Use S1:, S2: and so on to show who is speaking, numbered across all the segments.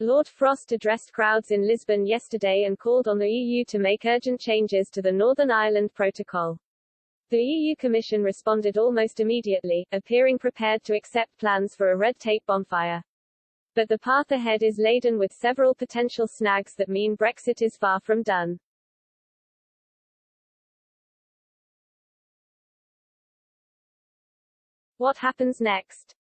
S1: Lord Frost addressed crowds in Lisbon yesterday and called on the EU to make urgent changes to the Northern Ireland Protocol. The EU Commission responded almost immediately, appearing prepared to accept plans for a red tape bonfire. But the path ahead is laden with several potential snags that mean Brexit is far from done. What happens next?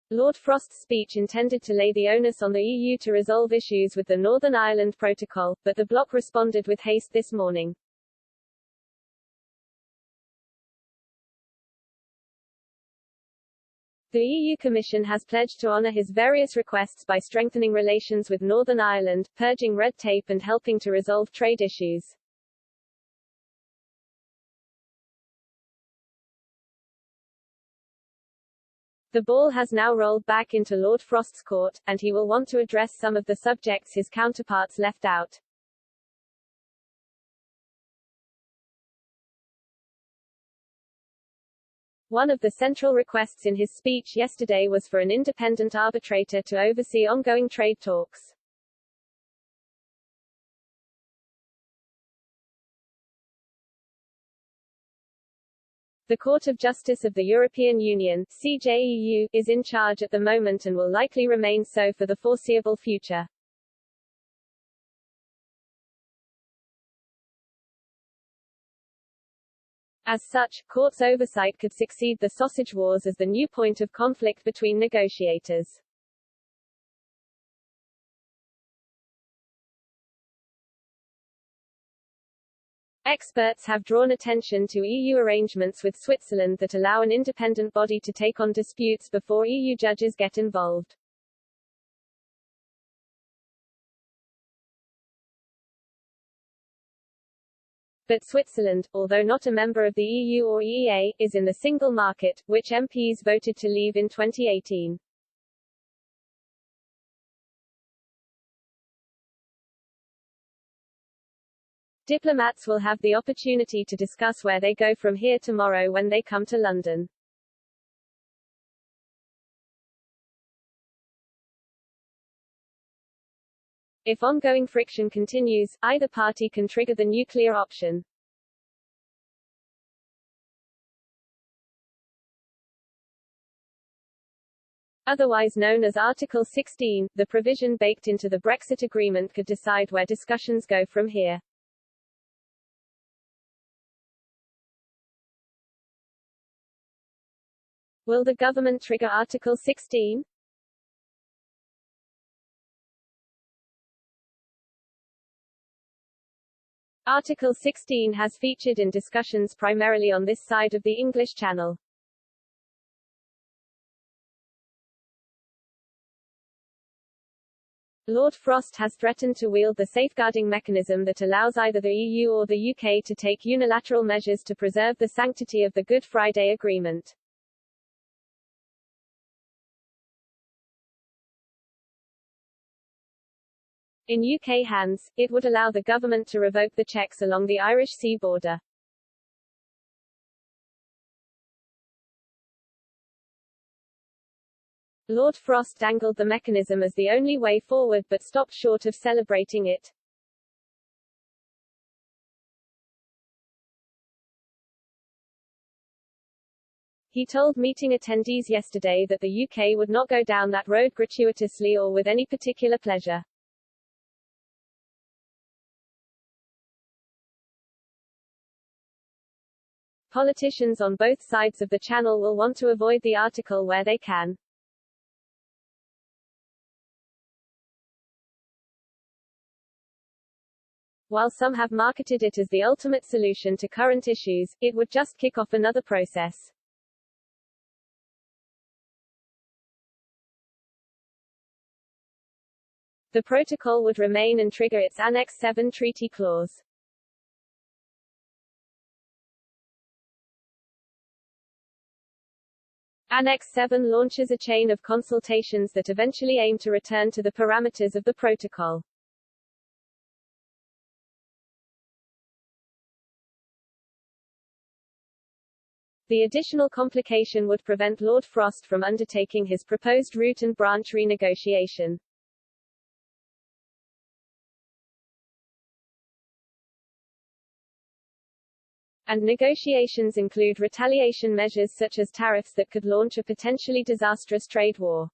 S1: Lord Frost's speech intended to lay the onus on the EU to resolve issues with the Northern Ireland Protocol, but the bloc responded with haste this morning. The EU Commission has pledged to honour his various requests by strengthening relations with Northern Ireland, purging red tape and helping to resolve trade issues. The ball has now rolled back into Lord Frost's court, and he will want to address some of the subjects his counterparts left out. One of the central requests in his speech yesterday was for an independent arbitrator to oversee ongoing trade talks. The Court of Justice of the European Union (CJEU) is in charge at the moment and will likely remain so for the foreseeable future. As such, court's oversight could succeed the sausage wars as the new point of conflict between negotiators. Experts have drawn attention to EU arrangements with Switzerland that allow an independent body to take on disputes before EU judges get involved. But Switzerland, although not a member of the EU or EEA, is in the single market, which MPs voted to leave in 2018. Diplomats will have the opportunity to discuss where they go from here tomorrow when they come to London. If ongoing friction continues, either party can trigger the nuclear option. Otherwise known as Article 16, the provision baked into the Brexit agreement could decide where discussions go from here. Will the government trigger Article 16? Article 16 has featured in discussions primarily on this side of the English Channel. Lord Frost has threatened to wield the safeguarding mechanism that allows either the EU or the UK to take unilateral measures to preserve the sanctity of the Good Friday Agreement. In UK hands, it would allow the government to revoke the checks along the Irish Sea border. Lord Frost dangled the mechanism as the only way forward but stopped short of celebrating it. He told meeting attendees yesterday that the UK would not go down that road gratuitously or with any particular pleasure. Politicians on both sides of the channel will want to avoid the article where they can. While some have marketed it as the ultimate solution to current issues, it would just kick off another process. The protocol would remain and trigger its Annex 7 treaty clause. Annex 7 launches a chain of consultations that eventually aim to return to the parameters of the protocol. The additional complication would prevent Lord Frost from undertaking his proposed root and branch renegotiation. And negotiations include retaliation measures such as tariffs that could launch a potentially disastrous trade war.